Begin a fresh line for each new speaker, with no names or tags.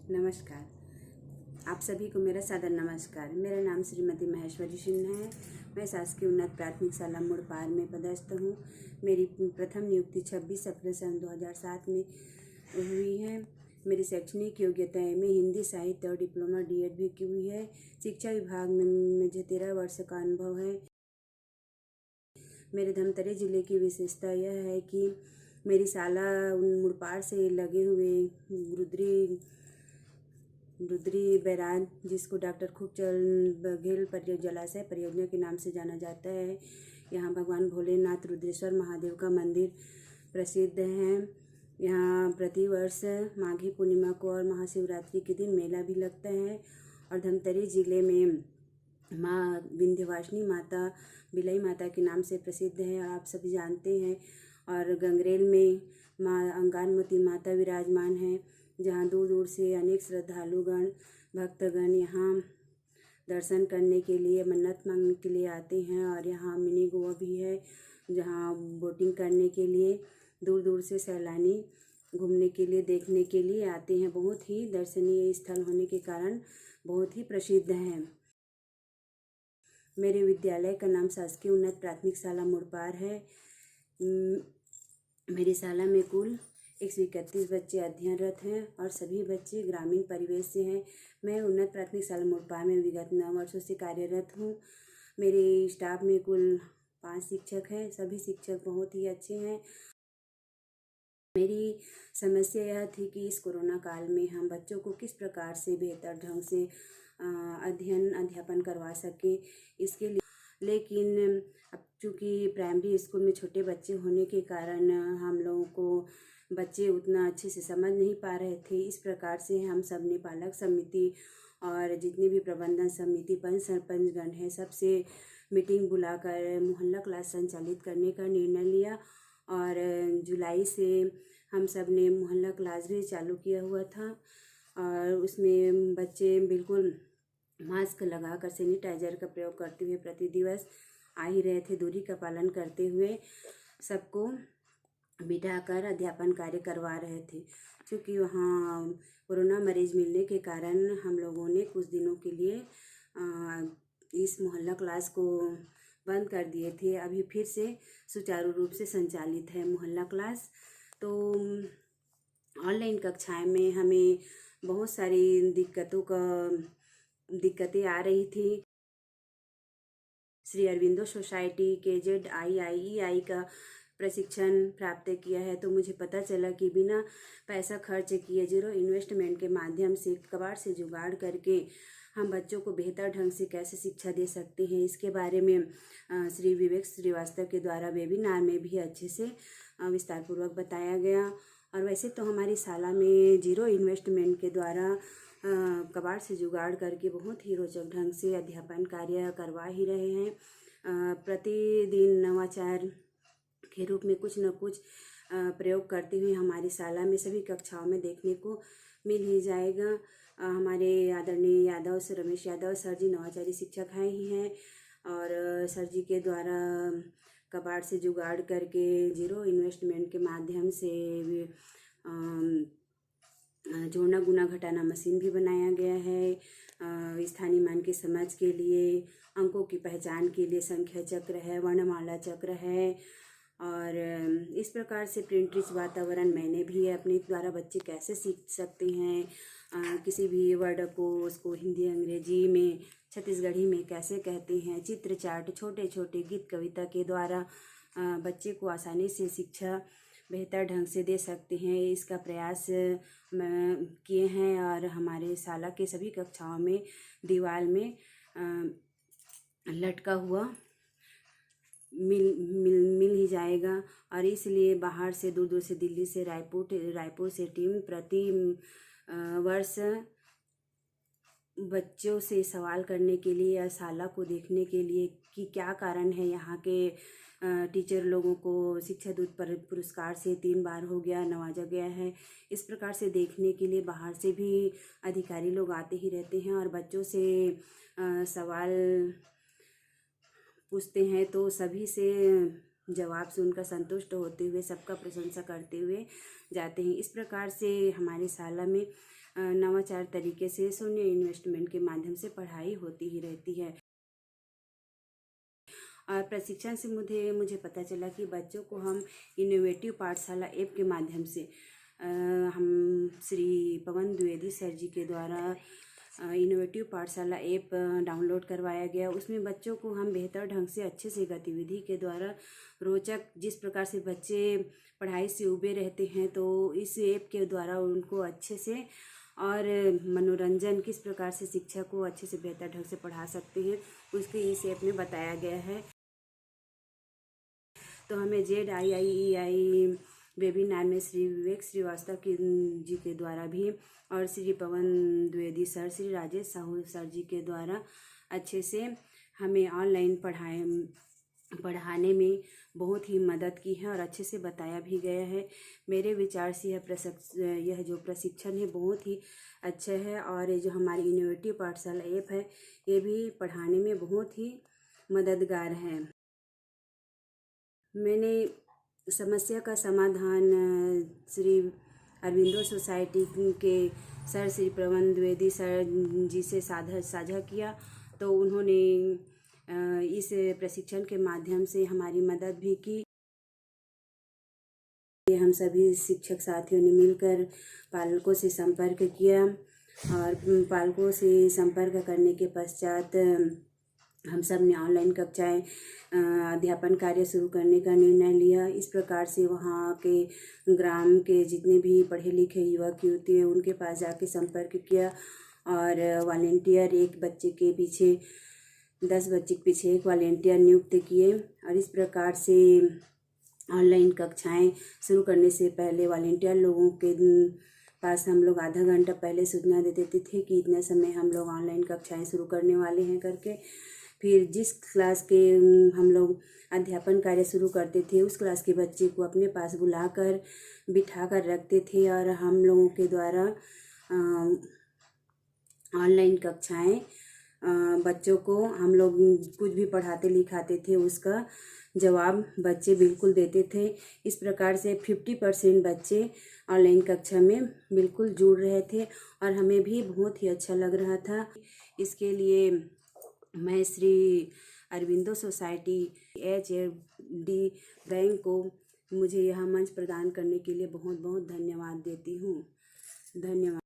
नमस्कार। आप सभी को मेरा सादर नमस्कार। मेरा नाम श्रीमती महेश्वरी सिन्हा है। मैं शासकीय उन्नत प्राथमिक शाला मुड़पार में पदस्थ हूँ। मेरी प्रथम नियुक्ति 26 अप्रैल सन 2007 में हुई है। मेरी शैक्षणिक योग्यता में हिंदी साहित्य और डिप्लोमा डीएड भी की हुई है। शिक्षा विभाग में मुझे 13 वर्ष का अनुभव है। मेरे धमतरी जिले की विशेषता यह है कि मेरी शाला मुड़पार से लगे हुए रुद्री बैराज, जिसको डॉक्टर खूबचंद बघेल जलाशय परियोजना के नाम से जाना जाता है। यहाँ भगवान भोलेनाथ रुद्रेश्वर महादेव का मंदिर प्रसिद्ध है। यहाँ प्रतिवर्ष माघी पूर्णिमा को और महाशिवरात्रि के दिन मेला भी लगता है। और धमतरी जिले में माँ विंध्यवासिनी माता बिलाई माता के नाम से प्रसिद्ध है, आप सभी जानते हैं। और गंगरेल में माँ अंगारमती माता विराजमान है, जहाँ दूर दूर से अनेक श्रद्धालुगण भक्तगण यहाँ दर्शन करने के लिए, मन्नत मांगने के लिए आते हैं। और यहाँ मिनी गोवा भी है, जहाँ बोटिंग करने के लिए दूर दूर से सैलानी घूमने के लिए, देखने के लिए आते हैं। बहुत ही दर्शनीय स्थल होने के कारण बहुत ही प्रसिद्ध है। मेरे विद्यालय का नाम शासकीय उन्नत प्राथमिक शाला मुड़पार है। मेरी शाला में कुल 131 बच्चे अध्ययनरत हैं और सभी बच्चे ग्रामीण परिवेश से हैं। मैं उन्नत प्राथमिक शाला मुड़पार में विगत 9 वर्षों से कार्यरत हूँ। मेरे स्टाफ में कुल 5 शिक्षक हैं। सभी शिक्षक बहुत ही अच्छे हैं। मेरी समस्या यह थी कि इस कोरोना काल में हम बच्चों को किस प्रकार से बेहतर ढंग से अध्यापन करवा सकें, इसके लिए। लेकिन अब चूँकि प्राइमरी स्कूल में छोटे बच्चे होने के कारण हम लोगों को बच्चे उतना अच्छे से समझ नहीं पा रहे थे। इस प्रकार से हम सब ने पालक समिति और जितनी भी प्रबंधन समिति पंच सरपंचगण हैं, सबसे मीटिंग बुलाकर मोहल्ला क्लास संचालित करने का निर्णय लिया। और जुलाई से हम सब ने मोहल्ला क्लास भी चालू किया हुआ था। और उसमें बच्चे बिल्कुल मास्क लगाकर सैनिटाइजर का प्रयोग करते हुए प्रति दिवस आ ही रहे थे। दूरी का पालन करते हुए सबको बिठाकर अध्यापन कार्य करवा रहे थे। क्योंकि वहाँ कोरोना मरीज मिलने के कारण हम लोगों ने कुछ दिनों के लिए इस मोहल्ला क्लास को बंद कर दिए थे। अभी फिर से सुचारू रूप से संचालित है मोहल्ला क्लास। तो ऑनलाइन कक्षाएं में हमें बहुत सारी दिक्कतें आ रही थी। श्री अरविंदो सोसाइटी KZIIEI का प्रशिक्षण प्राप्त किया है, तो मुझे पता चला कि बिना पैसा खर्च किए, जीरो इन्वेस्टमेंट के माध्यम से कबाड़ से जुगाड़ करके हम बच्चों को बेहतर ढंग से कैसे शिक्षा दे सकते हैं, इसके बारे में श्री विवेक श्रीवास्तव के द्वारा वेबिनार में भी अच्छे से विस्तारपूर्वक बताया गया। और वैसे तो हमारी शाला में जीरो इन्वेस्टमेंट के द्वारा कबाड़ से जुगाड़ करके बहुत ही रोचक ढंग से अध्यापन कार्य करवा ही रहे हैं। प्रतिदिन नवाचार के रूप में कुछ न कुछ प्रयोग करते हुए हमारी शाला में सभी कक्षाओं में देखने को मिल ही जाएगा। हमारे आदरणीय रमेश यादव सर जी नवाचारी शिक्षक हैं ही हैं। और सर जी के द्वारा कबाड़ से जुगाड़ करके जीरो इन्वेस्टमेंट के माध्यम से जोड़ना गुना घटाना मशीन भी बनाया गया है। स्थानीय मान की समझ के लिए, अंकों की पहचान के लिए संख्या चक्र है, वर्णमाला चक्र है। और इस प्रकार से प्रिंट रिच वातावरण मैंने भी अपने द्वारा बच्चे कैसे सीख सकते हैं, किसी भी वर्ड को उसको हिंदी अंग्रेजी में छत्तीसगढ़ी में कैसे कहते हैं, चित्र चार्ट, छोटे छोटे गीत कविता के द्वारा बच्चे को आसानी से शिक्षा बेहतर ढंग से दे सकते हैं, इसका प्रयास किए हैं। और हमारे शाला के सभी कक्षाओं में दीवार में लटका हुआ मिल ही जाएगा। और इसलिए बाहर से दूर दूर से, दिल्ली से, रायपुर से टीम प्रति वर्ष बच्चों से सवाल करने के लिए या शाला को देखने के लिए कि क्या कारण है। यहाँ के टीचर लोगों को शिक्षा दूत पुरस्कार से 3 बार हो गया नवाजा गया है। इस प्रकार से देखने के लिए बाहर से भी अधिकारी लोग आते ही रहते हैं और बच्चों से सवाल पूछते हैं। तो सभी से जवाब से उनका संतुष्ट होते हुए सबका प्रशंसा करते हुए जाते हैं। इस प्रकार से हमारी शाला में नवाचार तरीके से शून्य इन्वेस्टमेंट के माध्यम से पढ़ाई होती ही रहती है। और प्रशिक्षण से मुझे पता चला कि बच्चों को हम इनोवेटिव पाठशाला ऐप के माध्यम से हम श्री पवन द्विवेदी सर जी के द्वारा इनोवेटिव पाठशाला ऐप डाउनलोड करवाया गया। उसमें बच्चों को हम बेहतर ढंग से अच्छे से गतिविधि के द्वारा रोचक, जिस प्रकार से बच्चे पढ़ाई से उबे रहते हैं, तो इस ऐप के द्वारा उनको अच्छे से और मनोरंजन, किस प्रकार से शिक्षा को अच्छे से बेहतर ढंग से पढ़ा सकते हैं, उसके इस ऐप में बताया गया है। तो हमें ZIIEI वेबिनार में श्री विवेक श्रीवास्तव जी के द्वारा भी और श्री पवन द्विवेदी सर, श्री राजेश साहू सर जी के द्वारा अच्छे से हमें ऑनलाइन पढ़ाने में बहुत ही मदद की है और अच्छे से बताया भी गया है। मेरे विचार से यह जो प्रशिक्षण है बहुत ही अच्छा है और ये जो हमारी इनोवेटिव पाठशाला ऐप है ये भी पढ़ाने में बहुत ही मददगार है। मैंने समस्या का समाधान श्री अरविंदो सोसाइटी के सर श्री पवन द्विवेदी सर जी से साझा किया, तो उन्होंने इस प्रशिक्षण के माध्यम से हमारी मदद भी की। हम सभी शिक्षक साथियों ने मिलकर पालकों से संपर्क किया और पालकों से संपर्क करने के पश्चात हम सब ने ऑनलाइन कक्षाएं अध्यापन कार्य शुरू करने का निर्णय लिया। इस प्रकार से वहाँ के ग्राम के जितने भी पढ़े लिखे युवक युवती हैं उनके पास जाके संपर्क किया और वॉलेंटियर 10 बच्चे के पीछे एक वॉलेंटियर नियुक्त किए। और इस प्रकार से ऑनलाइन कक्षाएं शुरू करने से पहले वॉलेंटियर लोगों के पास हम लोग आधा घंटा पहले सूचना दे देते थे कि इतने समय हम लोग ऑनलाइन कक्षाएं शुरू करने वाले हैं करके। फिर जिस क्लास के हम लोग अध्यापन कार्य शुरू करते थे उस क्लास के बच्चे को अपने पास बुलाकर बिठा कर रखते थे और हम लोगों के द्वारा ऑनलाइन कक्षाएं बच्चों को हम लोग कुछ भी पढ़ाते लिखाते थे उसका जवाब बच्चे बिल्कुल देते थे। इस प्रकार से 50% बच्चे ऑनलाइन कक्षा में बिल्कुल जुड़ रहे थे और हमें भी बहुत ही अच्छा लग रहा था। इसके लिए मैं Shri Aurobindo society HFD bank को मुझे यह मंच प्रदान करने के लिए बहुत बहुत धन्यवाद देती हूँ। धन्यवाद।